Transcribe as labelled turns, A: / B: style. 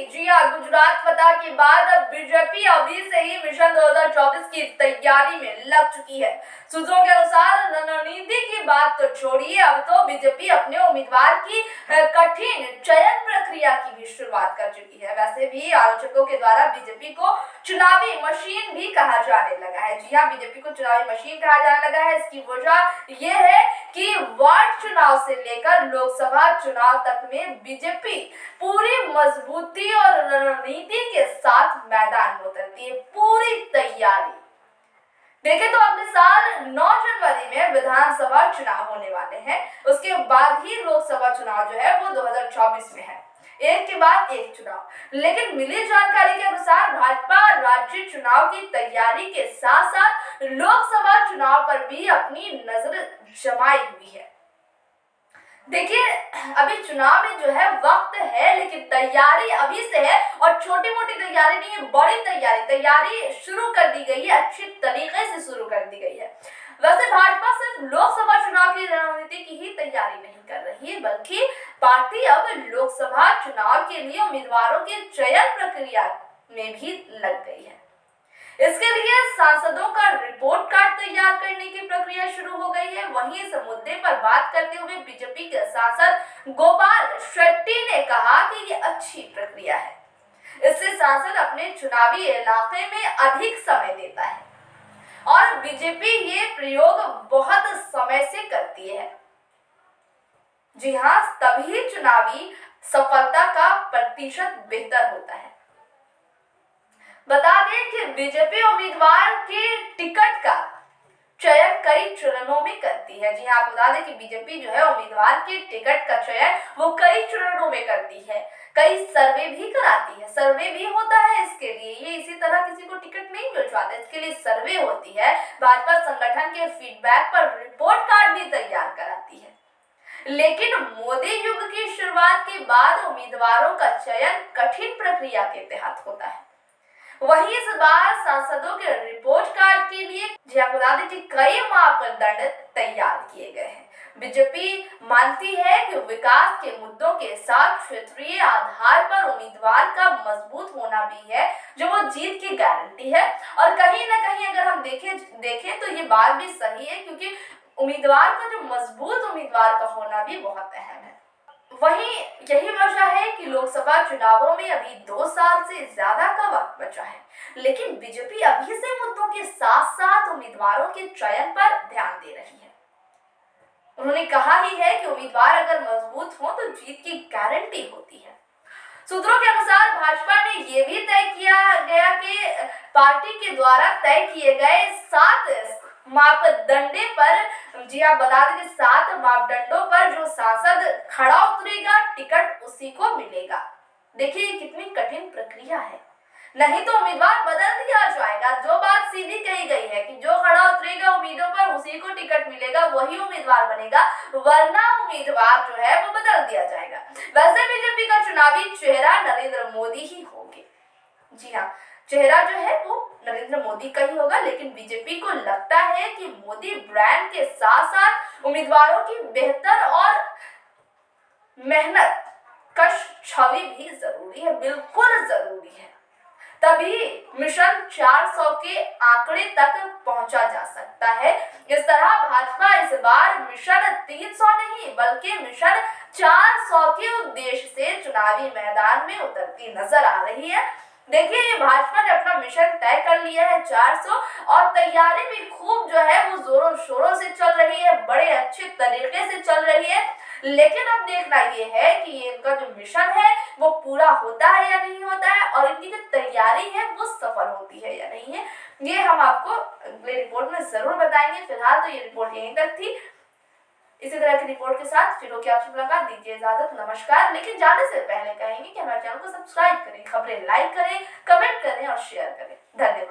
A: जी हाँ, गुजरात फतह के बाद अब बीजेपी अभी से ही मिशन 2024 की तैयारी में लग चुकी है। सूत्रों के अनुसार रणनीति की बात तो छोड़िए, अब तो बीजेपी अपने उम्मीदवार की कठिन चयन प्रक्रिया की भी शुरुआत कर चुकी है। वैसे भी आलोचकों के द्वारा बीजेपी को चुनावी मशीन भी कहा जाने लगा है। जी हाँ, बीजेपी को चुनावी मशीन कहा जाने लगा है। इसकी वजह यह है कि वार्ड चुनाव से लेकर लोकसभा चुनाव तक में बीजेपी पूरी मजबूती और रणनीति के साथ मैदान में उतरती है। पूरी तैयारी देखें तो अगले साल 9 जनवरी में विधानसभा चुनाव होने वाले हैं। उसके बाद ही लोकसभा चुनाव जो है वो 2024 में है, एक के बाद एक चुनाव। लेकिन मिली जानकारी के अनुसार भाजपा राज्य चुनाव की तैयारी के साथ साथ लोकसभा चुनाव पर भी अपनी नजर जमाई हुई है। देखिए, अभी चुनाव में जो है वक्त है, लेकिन तैयारी अभी से है और छोटी मोटी तैयारी नहीं है, बड़ी तैयारी शुरू कर दी गई है, अच्छी तरीके से शुरू कर दी गई है। वैसे भाजपा सिर्फ लोकसभा चुनाव की रणनीति की ही तैयारी नहीं कर रही है, बल्कि पार्टी अब लोकसभा चुनाव के लिए उम्मीदवारों के चयन प्रक्रिया में भी लग गई है। इसके लिए सांसदों का रिपोर्ट कार्ड तैयार करने की प्रक्रिया शुरू हो गई है। वहीं इस मुद्दे पर बात करते हुए बीजेपी के सांसद गोपाल शेट्टी ने कहा कि ये अच्छी प्रक्रिया है, इससे सांसद अपने चुनावी इलाके में अधिक समय देता है और बीजेपी ये प्रयोग बहुत समय से करती है। जी हाँ, तभी चुनावी सफलता का प्रतिशत बेहतर होता है। बता दें कि बीजेपी उम्मीदवार के टिकट का चयन कई चरणों में करती है। जी हाँ, आप बता दें कि बीजेपी जो है उम्मीदवार के टिकट का चयन वो कई चरणों में करती है, कई सर्वे भी कराती है, सर्वे भी होता है इसके लिए। ये इसी तरह किसी को टिकट नहीं मिल जाता, इसके लिए सर्वे होती है। भाजपा संगठन के फीडबैक पर रिपोर्ट कार्ड भी तैयार कराती है। लेकिन मोदी युग की शुरुआत के बाद उम्मीदवारों का चयन कठिन प्रक्रिया के तहत होता है। वहीं इस बार सांसदों के रिपोर्ट कार्ड के लिए बता दें कि कई मापदंड तैयार किए गए हैं। बीजेपी मानती है कि विकास के मुद्दों के साथ क्षेत्रीय आधार पर उम्मीदवार का मजबूत होना भी है जो वो जीत की गारंटी है। और कहीं ना कहीं अगर हम देखें तो ये बात भी सही है, क्योंकि उम्मीदवार का जो मजबूत उम्मीदवार का होना भी बहुत अहम है। वहीं यही वजह है कि लोकसभा चुनावों में अभी 2 साल से ज्यादा का वक्त बचा है, लेकिन बीजेपी अभी से मुद्दों के साथ साथ उम्मीदवारों के चयन पर ध्यान दे रही है। उन्होंने कहा ही है कि उम्मीदवार अगर मजबूत हो तो जीत की गारंटी होती है। सूत्रों के अनुसार भाजपा ने यह भी तय किया गया कि पार्टी के द्वारा तय किए गए 7 मापदंडे पर, जी आप बता दें कि 7 मापदंडों पर जो सांसद खड़ा उतरेगा टिकट उसी को मिलेगा। देखिए कितनी कठिन प्रक्रिया है, नहीं तो उम्मीदवार बदल दिया जाएगा। जो बात सीधी कही गई है कि जो खड़ा उतरेगा उम्मीदों पर उसी को टिकट मिलेगा, वही उम्मीदवार बनेगा, वरना उम्मीदवार जो है वो बदल दिया जाएगा। वैसे बीजेपी का चुनावी चेहरा नरेंद्र मोदी ही होंगे। जी हाँ, चेहरा जो है वो नरेंद्र मोदी का ही होगा, लेकिन बीजेपी को लगता है कि मोदी ब्रांड के साथ साथ उम्मीदवारों की बेहतर और मेहनत कश छवि भी जरूरी है, बिल्कुल जरूरी है। तभी मिशन 400 के आंकड़े तक पहुंचा जा सकता है। इस तरह भाजपा इस बार मिशन 300 नहीं बल्कि मिशन 400 के उद्देश्य से चुनावी मैदान में उतरती नजर आ रही है। देखिए, ये भाजपा ने अपना मिशन तय कर लिया है 400 और तैयारी भी खूब जो है वो जोरों शोरों से चल रही है, बड़े अच्छे तरीके से चल रही है। लेकिन अब देखना ये है कि ये इनका जो मिशन है वो पूरा होता है या नहीं होता है, और इनकी जो तैयारी है वो सफल होती है या नहीं है, ये हम आपको अगले रिपोर्ट में जरूर बताएंगे। फिलहाल तो ये रिपोर्ट यहीं तक थी। इसी तरह की रिपोर्ट के साथ फिर होकर आपसे मुलाकात, दीजिए इजाजत, नमस्कार। लेकिन जाने से पहले कहेंगे कि हमारे चैनल को सब्सक्राइब करें, खबरें लाइक करें, कमेंट करें और शेयर करें। धन्यवाद।